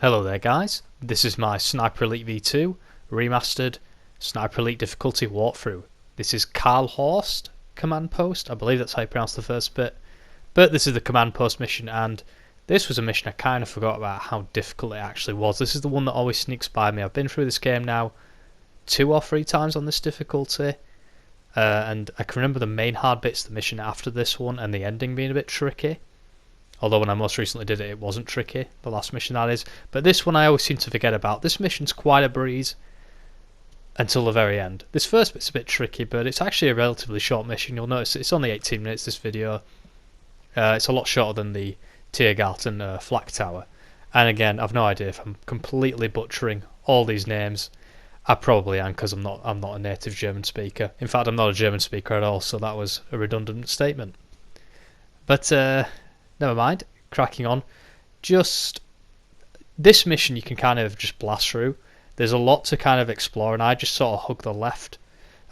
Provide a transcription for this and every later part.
Hello there guys, this is my Sniper Elite V2 remastered Sniper Elite difficulty walkthrough. This is Karlhorst command post, I believe that's how you pronounce the first bit, but this is the command post mission, and this was a mission I kind of forgot about how difficult it actually was. This is the one that always sneaks by me. I've been through this game now 2 or 3 times on this difficulty, and I can remember the main hard bits of the mission after this one and the ending being a bit tricky. Although when I most recently did it, it wasn't tricky, the last mission that is. But this one I always seem to forget about. This mission's quite a breeze until the very end. This first bit's a bit tricky, but it's actually a relatively short mission. You'll notice it's only 18 minutes, this video. It's a lot shorter than the Tiergarten flak tower. And again, I've no idea if I'm completely butchering all these names. I probably am, because I'm not a native German speaker. In fact, I'm not a German speaker at all, so that was a redundant statement. But never mind, cracking on. Just this mission you can kind of just blast through. There's a lot to kind of explore, and I just sort of hug the left.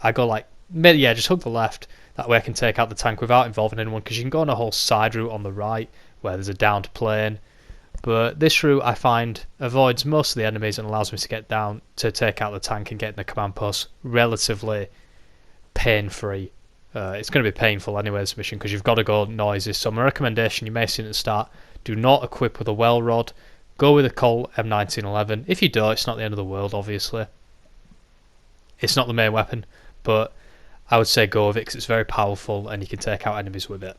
I go like, yeah, just hug the left. That way I can take out the tank without involving anyone, because you can go on a whole side route on the right where there's a downed plane. But this route I find avoids most of the enemies and allows me to get down to take out the tank and get in the command post relatively pain-free. It's going to be painful anyway, this mission, because you've got to go noises. So my recommendation, you may have seen at the start, do not equip with a well rod. Go with a Colt M1911. If you do, it's not the end of the world, obviously. It's not the main weapon, but I would say go with it because it's very powerful and you can take out enemies with it.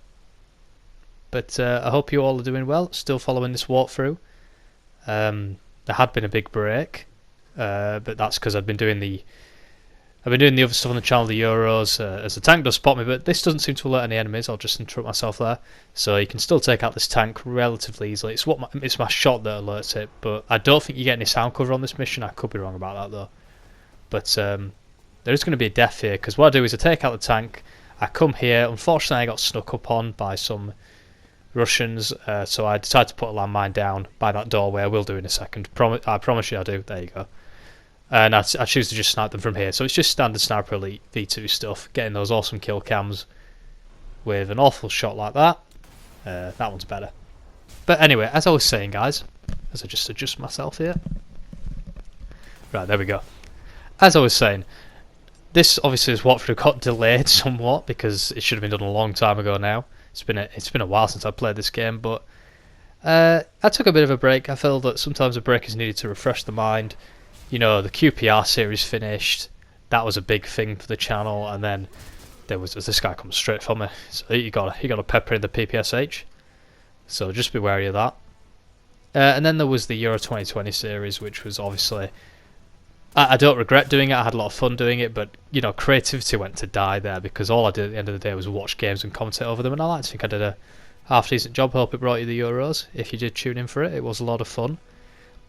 But I hope you all are doing well, still following this walkthrough. There had been a big break, but that's because I've been doing the other stuff on the channel, the Euros, as the tank does spot me, but this doesn't seem to alert any enemies. I'll just interrupt myself there. So you can still take out this tank relatively easily. It's my shot that alerts it, but I don't think you get any sound cover on this mission. I could be wrong about that though. But there is going to be a death here, because what I do is I take out the tank, I come here. Unfortunately I got snuck up on by some Russians, so I decided to put a landmine down by that doorway. I will do in a second. I promise you I do. There you go. And I choose to just snipe them from here. So it's just standard Sniper Elite V2 stuff, getting those awesome kill cams with an awful shot like that. That one's better. But anyway, as I was saying, guys, as I just adjust myself here. Right, there we go. As I was saying, this obviously is walkthrough got delayed somewhat, because it should have been done a long time ago now. It's been a while since I played this game, but I took a bit of a break. I felt that sometimes a break is needed to refresh the mind. You know, the QPR series finished. That was a big thing for the channel, and then there was this guy comes straight for me. So you got to pepper in the PPSH. So just be wary of that. And then there was the Euro 2020 series, which was obviously I don't regret doing it. I had a lot of fun doing it, but you know, creativity went to die there, because all I did at the end of the day was watch games and commentate over them, and I like to think I did a half decent job. Hope it brought you the Euros. If you did tune in for it, it was a lot of fun.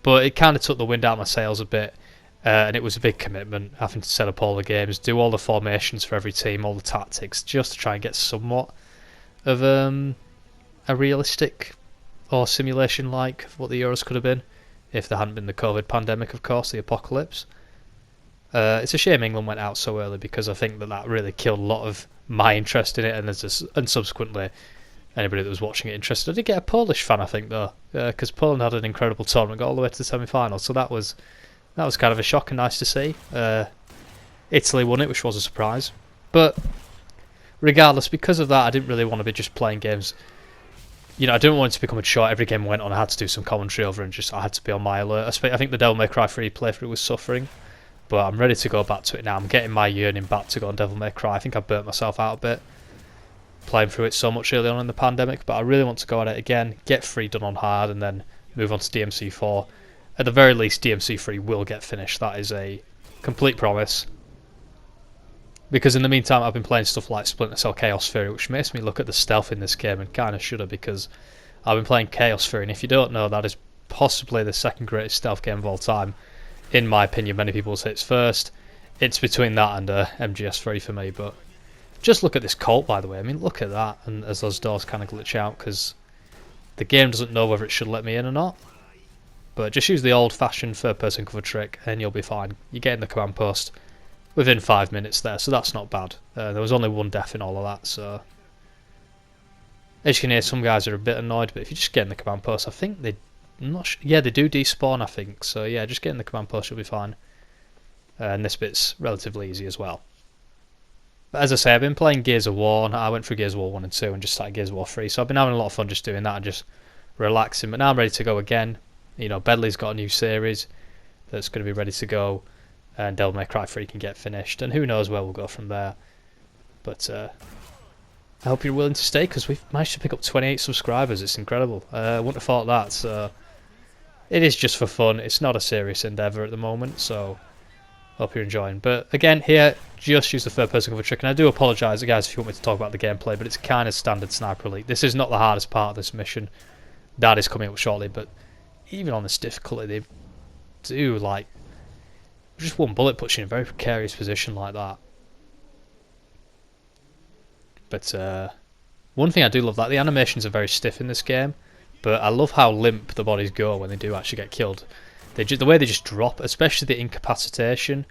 But it kind of took the wind out of my sails a bit, and it was a big commitment, having to set up all the games, do all the formations for every team, all the tactics, just to try and get somewhat of a realistic or simulation-like of what the Euros could have been, if there hadn't been the COVID pandemic, of course, the apocalypse. It's a shame England went out so early, because I think that really killed a lot of my interest in it, and subsequently anybody that was watching it interested. I did get a Polish fan, I think, though, because Poland had an incredible tournament, got all the way to the semi-final, so that was kind of a shock and nice to see. Italy won it, which was a surprise. But regardless, because of that, I didn't really want to be just playing games. You know, I didn't want it to become a chore. Every game went on, I had to do some commentary over, and I had to be on my alert. I think the Devil May Cry 3 playthrough was suffering, but I'm ready to go back to it now. I'm getting my yearning back to go on Devil May Cry. I think I burnt myself out a bit playing through it so much early on in the pandemic, but I really want to go at it again, get 3 done on hard, and then move on to DMC4. At the very least, DMC3 will get finished. That is a complete promise. Because in the meantime, I've been playing stuff like Splinter Cell Chaos Theory, which makes me look at the stealth in this game and kind of shudder, because I've been playing Chaos Theory, and if you don't know, that is possibly the second greatest stealth game of all time. In my opinion, many people say it's first. It's between that and MGS3 for me, but just look at this Colt, by the way. I mean, look at that, and as those doors kind of glitch out, because the game doesn't know whether it should let me in or not. But just use the old-fashioned third-person cover trick, and you'll be fine. You get in the command post within 5 minutes there, so that's not bad. There was only 1 death in all of that, so as you can hear, some guys are a bit annoyed, but if you just get in the command post, I think they I'm not sure. Yeah, they do despawn, I think. So yeah, just getting the command post will be fine. And this bit's relatively easy as well. But as I say, I've been playing Gears of War, and I went through Gears of War 1 and 2 and just started Gears of War 3. So I've been having a lot of fun just doing that and just relaxing. But now I'm ready to go again. You know, Bedley's got a new series that's going to be ready to go, and Devil May Cry 3 can get finished. And who knows where we'll go from there. But I hope you're willing to stay, because we've managed to pick up 28 subscribers. It's incredible. I wouldn't have thought that. So it is just for fun. It's not a serious endeavour at the moment, so hope you're enjoying. But again, here, just use the third person cover trick. And I do apologise, guys, if you want me to talk about the gameplay, but it's kind of standard Sniper Elite. This is not the hardest part of this mission. That is coming up shortly, but even on this difficulty, they do, like, just one bullet puts you in a very precarious position like that. But one thing I do love, that the animations are very stiff in this game, but I love how limp the bodies go when they do actually get killed. The way they just drop, especially the incapacitation,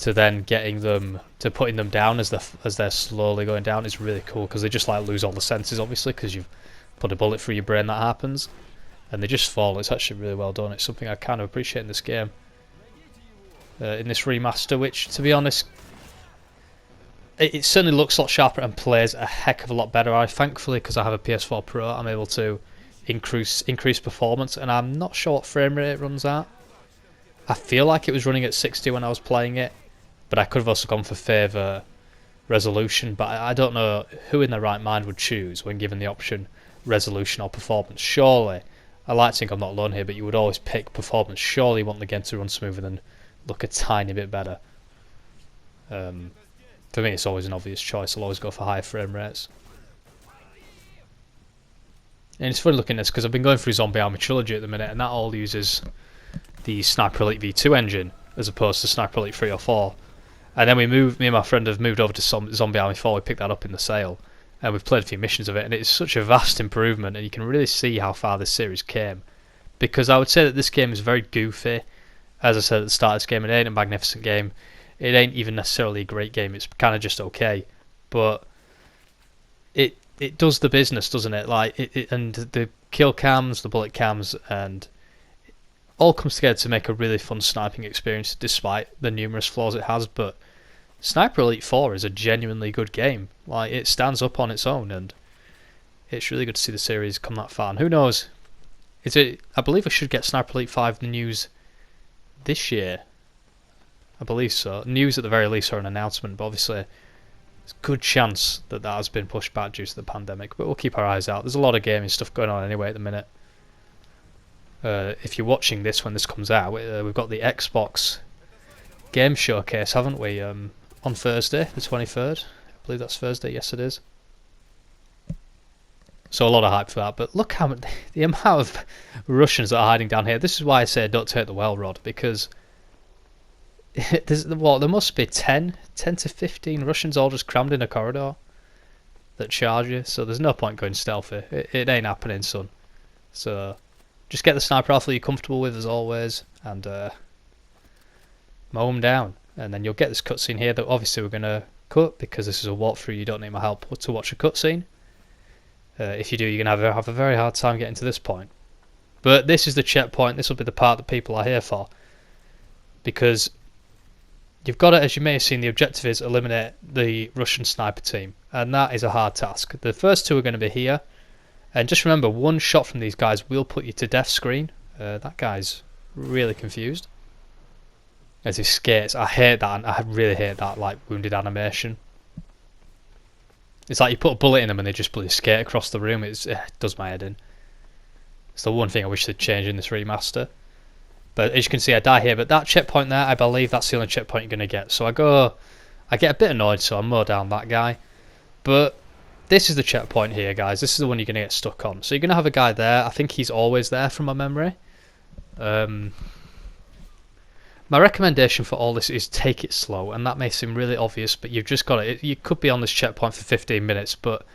to then getting them, to putting them down as they're slowly going down, is really cool, because they just like lose all the senses, obviously, because you've put a bullet through your brain. That happens, and they just fall. It's actually really well done. It's something I kind of appreciate in this game, in this remaster, which, to be honest, it certainly looks a lot sharper and plays a heck of a lot better. Thankfully, because I have a PS4 Pro, I'm able to increase performance, and I'm not sure what frame rate it runs at. I feel like it was running at 60 when I was playing it, but I could have also gone for favour resolution. But I don't know who in their right mind would choose when given the option resolution or performance. Surely, I like to think I'm not alone here, but you would always pick performance. Surely you want the game to run smoother than look a tiny bit better. For me, it's always an obvious choice. I'll always go for higher frame rates. And it's funny looking at this, because I've been going through Zombie Army Trilogy at the minute, and that all uses the Sniper Elite V2 engine, as opposed to Sniper Elite 3 or 4. And then me and my friend have moved over to Zombie Army 4, we picked that up in the sale, and we've played a few missions of it, and it's such a vast improvement, and you can really see how far this series came. Because I would say that this game is very goofy. As I said at the start of this game, it ain't a magnificent game. It ain't even necessarily a great game. It's kind of just okay, but it does the business, doesn't it? Like and the kill cams, the bullet cams, and it all comes together to make a really fun sniping experience, despite the numerous flaws it has. But Sniper Elite 4 is a genuinely good game. Like, it stands up on its own, and it's really good to see the series come that far. And who knows? I believe I should get Sniper Elite 5 the news this year. I believe so. News at the very least, or an announcement, but obviously there's a good chance that has been pushed back due to the pandemic, but we'll keep our eyes out. There's a lot of gaming stuff going on anyway at the minute. If you're watching this when this comes out, we've got the Xbox game showcase, haven't we, on Thursday, the 23rd. I believe that's Thursday, yes it is. So a lot of hype for that, but look how the amount of Russians that are hiding down here. This is why I say don't take the well rod, because there must be 10 to 15 Russians all just crammed in a corridor that charge you, so there's no point going stealthy. It ain't happening, son. So just get the sniper rifle you're comfortable with, as always, and mow them down. And then you'll get this cutscene here that obviously we're going to cut, because this is a walkthrough. You don't need my help to watch a cutscene. If you do, you're going to have a very hard time getting to this point. But this is the checkpoint. This will be the part that people are here for, because you've got to, as you may have seen, the objective is eliminate the Russian sniper team, and that is a hard task. The first two are going to be here, and just remember, one shot from these guys will put you to death screen. That guy's really confused as he skates. I hate that. I really hate that, like, wounded animation. It's like you put a bullet in them and they just bloody skate across the room. It does my head in. It's the one thing I wish they'd change in this remaster. But as you can see, I die here. But that checkpoint there, I believe that's the only checkpoint you're going to get. So I get a bit annoyed, so I mow down that guy. But this is the checkpoint here, guys. This is the one you're going to get stuck on. So you're going to have a guy there. I think he's always there from my memory. My recommendation for all this is take it slow. And that may seem really obvious, but you've just got it. You could be on this checkpoint for 15 minutes, but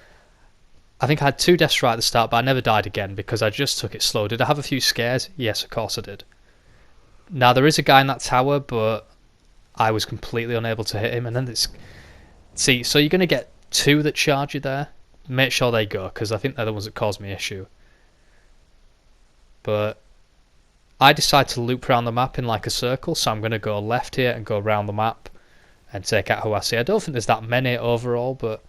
I think I had 2 deaths right at the start, but I never died again because I just took it slow. Did I have a few scares? Yes, of course I did. Now, there is a guy in that tower, but I was completely unable to hit him. And then so you're going to get 2 that charge you there. Make sure they go, because I think they're the ones that caused me issue. But I decide to loop around the map in like a circle, so I'm going to go left here and go around the map and take out who I see. I don't think there's that many overall, but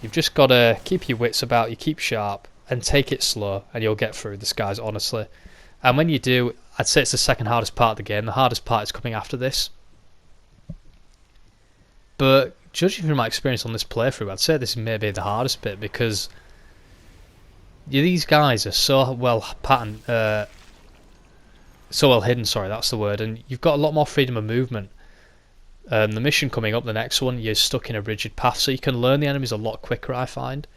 you've just got to keep your wits about you, keep sharp, and take it slow, and you'll get through this, guys, honestly. And when you do, I'd say it's the second hardest part of the game. The hardest part is coming after this. But judging from my experience on this playthrough, I'd say this may be the hardest bit, because these guys are so well patterned, so well hidden, sorry, that's the word, and you've got a lot more freedom of movement. The mission coming up, the next one, you're stuck in a rigid path, so you can learn the enemies a lot quicker, I find.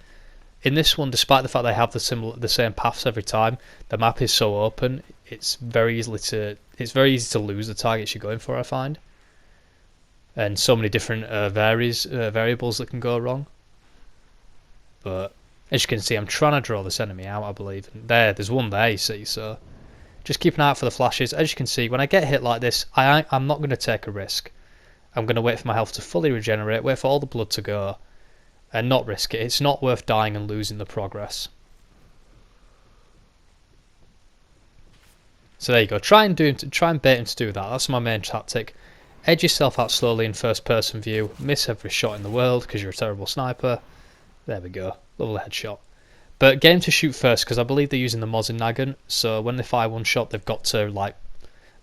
In this one, despite the fact they have the same paths every time, the map is so open, it's very easy to lose the targets you're going for, I find. And so many different variables that can go wrong. But as you can see, I'm trying to draw this enemy out, I believe. And there's one there, you see, so just keep an eye out for the flashes. As you can see, when I get hit like this, I'm not going to take a risk. I'm going to wait for my health to fully regenerate, wait for all the blood to go, and not risk it. It's not worth dying and losing the progress. So there you go. Try and bait him to do that. That's my main tactic. Edge yourself out slowly in first person view. Miss every shot in the world because you're a terrible sniper. There we go. Lovely headshot. But get him to shoot first, because I believe they're using the mods in Nagant. So when they fire one shot, they've got to like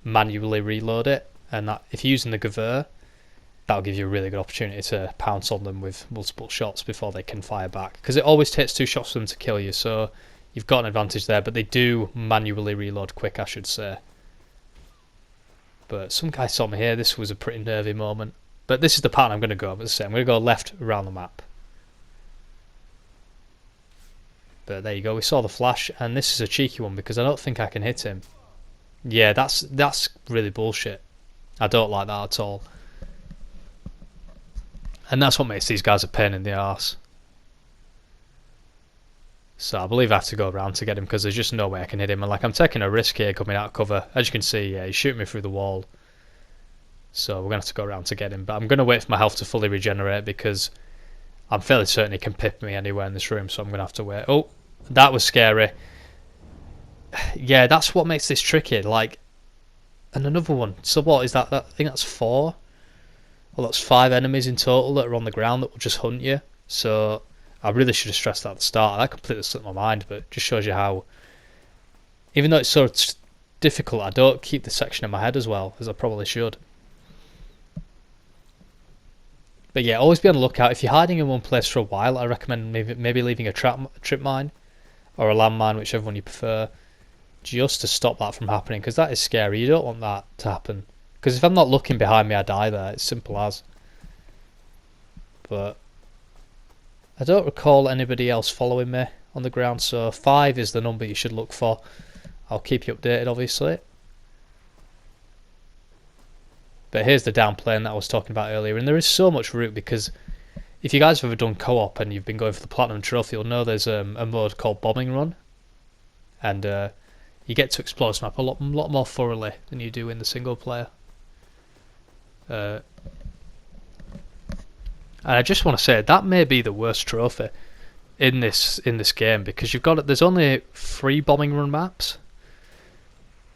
manually reload it. And that, if you're using the Gavur, that'll give you a really good opportunity to pounce on them with multiple shots before they can fire back. Because it always takes 2 shots for them to kill you, so you've got an advantage there. But they do manually reload quick, I should say. But some guy saw me here. This was a pretty nervy moment. But this is the pattern I'm going to go. As I say, I'm going to go left around the map. But there you go. We saw the flash, and this is a cheeky one because I don't think I can hit him. Yeah, that's really bullshit. I don't like that at all. And that's what makes these guys a pain in the arse. So I believe I have to go around to get him, because there's just no way I can hit him. And like, I'm taking a risk here coming out of cover. As you can see, yeah, he's shooting me through the wall. So we're going to have to go around to get him. But I'm going to wait for my health to fully regenerate, because I'm fairly certain he can pip me anywhere in this room. So I'm going to have to wait. Oh, that was scary. Yeah, that's what makes this tricky. Like, and another one. So what is that? I think that's 4. Well, that's 5 enemies in total that are on the ground that will just hunt you. So I really should have stressed that at the start. That completely slipped my mind, but it just shows you how, even though it's so difficult, I don't keep the section in my head as well as I probably should. But yeah, always be on the lookout. If you're hiding in one place for a while, I recommend maybe leaving a trip mine or a landmine, whichever one you prefer, just to stop that from happening, because that is scary. You don't want that to happen. Because if I'm not looking behind me, I die there. It's simple as. But I don't recall anybody else following me on the ground, so 5 is the number you should look for. I'll keep you updated, obviously. But here's the down plane that I was talking about earlier, and there is so much route, because if you guys have ever done co-op and you've been going for the Platinum Trophy, you'll know there's a mode called Bombing Run, and you get to explore this map a lot more thoroughly than you do in the single player. And I just want to say that may be the worst trophy in this game, because there's only 3 bombing run maps,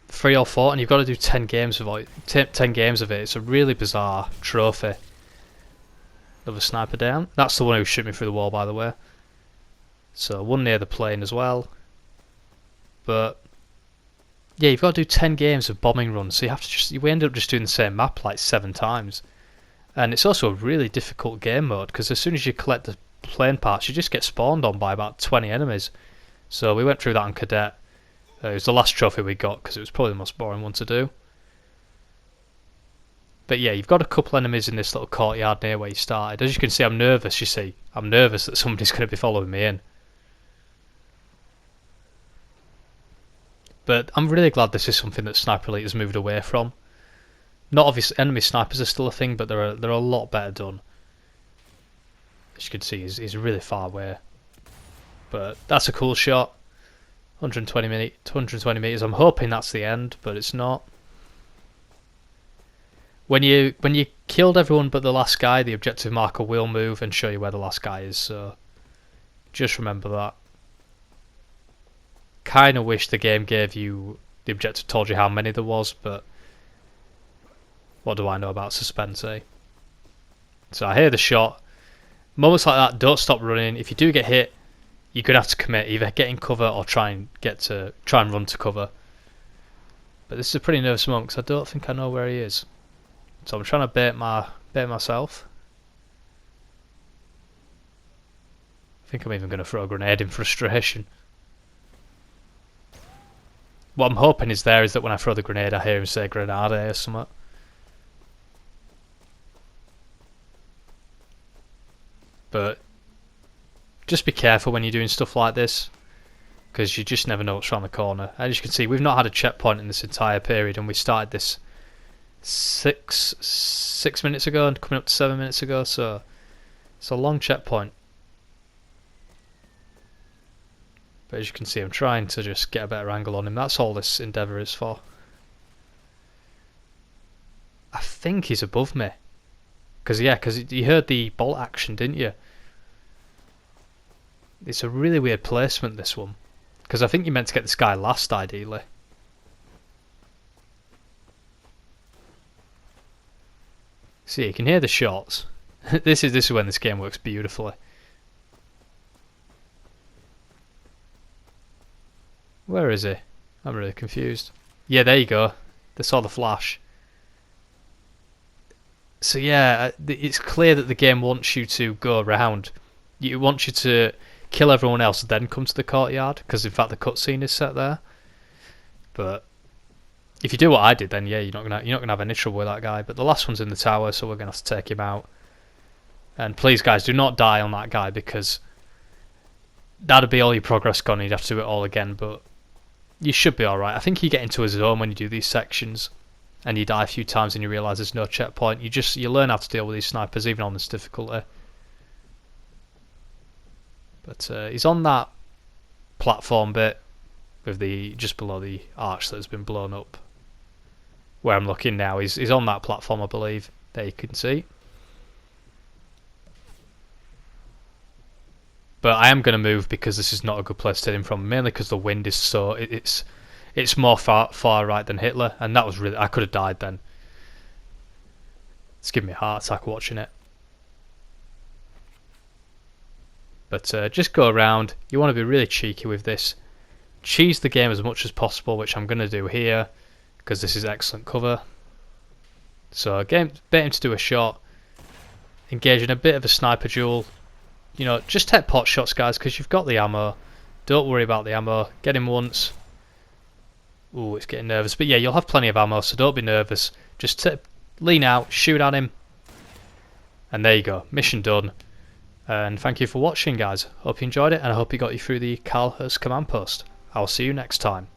3 or 4, and you've got to do 10 games of it. It's a really bizarre trophy. Another sniper down. That's the one who shot me through the wall, by the way. So one near the plane as well. But yeah, you've got to do 10 games of bombing runs, so we end up just doing the same map like 7 times. And it's also a really difficult game mode, because as soon as you collect the plane parts, you just get spawned on by about 20 enemies. So we went through that on Cadet. It was the last trophy we got, because it was probably the most boring one to do. But yeah, you've got a couple enemies in this little courtyard near where you started. As you can see, I'm nervous, you see. I'm nervous that somebody's going to be following me in. But I'm really glad this is something that Sniper Elite has moved away from. Not obviously, enemy snipers are still a thing, but they're a lot better done. As you can see, he's really far away. But that's a cool shot. 120 meters. I'm hoping that's the end, but it's not. When you killed everyone but the last guy, the objective marker will move and show you where the last guy is. So just remember that. Kind of wish the game gave you the objective told you how many there was, but what do I know about suspense, eh? So I hear the shot. Moments like that, don't stop running. If you do get hit, you're gonna have to commit, either get in cover or try and run to cover. But this is a pretty nervous moment because I don't think I know where he is. So I'm trying to bait myself. I think I'm even gonna throw a grenade in frustration. What I'm hoping is that when I throw the grenade, I hear him say "grenade" or something. But just be careful when you're doing stuff like this, because you just never know what's around the corner. As you can see, we've not had a checkpoint in this entire period, and we started this six minutes ago and coming up to 7 minutes ago, so it's a long checkpoint. But as you can see, I'm trying to just get a better angle on him. That's all this endeavour is for. I think he's above me. Because you heard the bolt action, didn't you? It's a really weird placement, this one. Because I think you meant to get this guy last, ideally. See, you can hear the shots. This is when this game works beautifully. Where is he? I'm really confused. Yeah, there you go. They saw the flash. So yeah, it's clear that the game wants you to go around. It wants you to kill everyone else, then come to the courtyard, because in fact the cutscene is set there. But if you do what I did, then yeah, you're not gonna have any trouble with that guy. But the last one's in the tower, so we're gonna have to take him out. And please, guys, do not die on that guy, because that'd be all your progress gone. You'd have to do it all again. But you should be all right. I think you get into a zone when you do these sections, and you die a few times, and you realise there's no checkpoint. You learn how to deal with these snipers, even on this difficulty. But he's on that platform bit with just below the arch that has been blown up. Where I'm looking now, he's on that platform, I believe. There you can see. But I am going to move because this is not a good place to hit him from, mainly because the wind is so it's more far right than Hitler, and that was really, I could have died then. It's giving me a heart attack watching it. But just go around. You want to be really cheeky with this. Cheese the game as much as possible, which I'm going to do here, because this is excellent cover. So bait him to do a shot, engage in a bit of a sniper duel. You know, just take pot shots, guys, because you've got the ammo. Don't worry about the ammo. Get him once. Ooh, it's getting nervous. But yeah, you'll have plenty of ammo, so don't be nervous. Just lean out, shoot at him. And there you go. Mission done. And thank you for watching, guys. Hope you enjoyed it, and I hope it got you through the Karlhorst command post. I'll see you next time.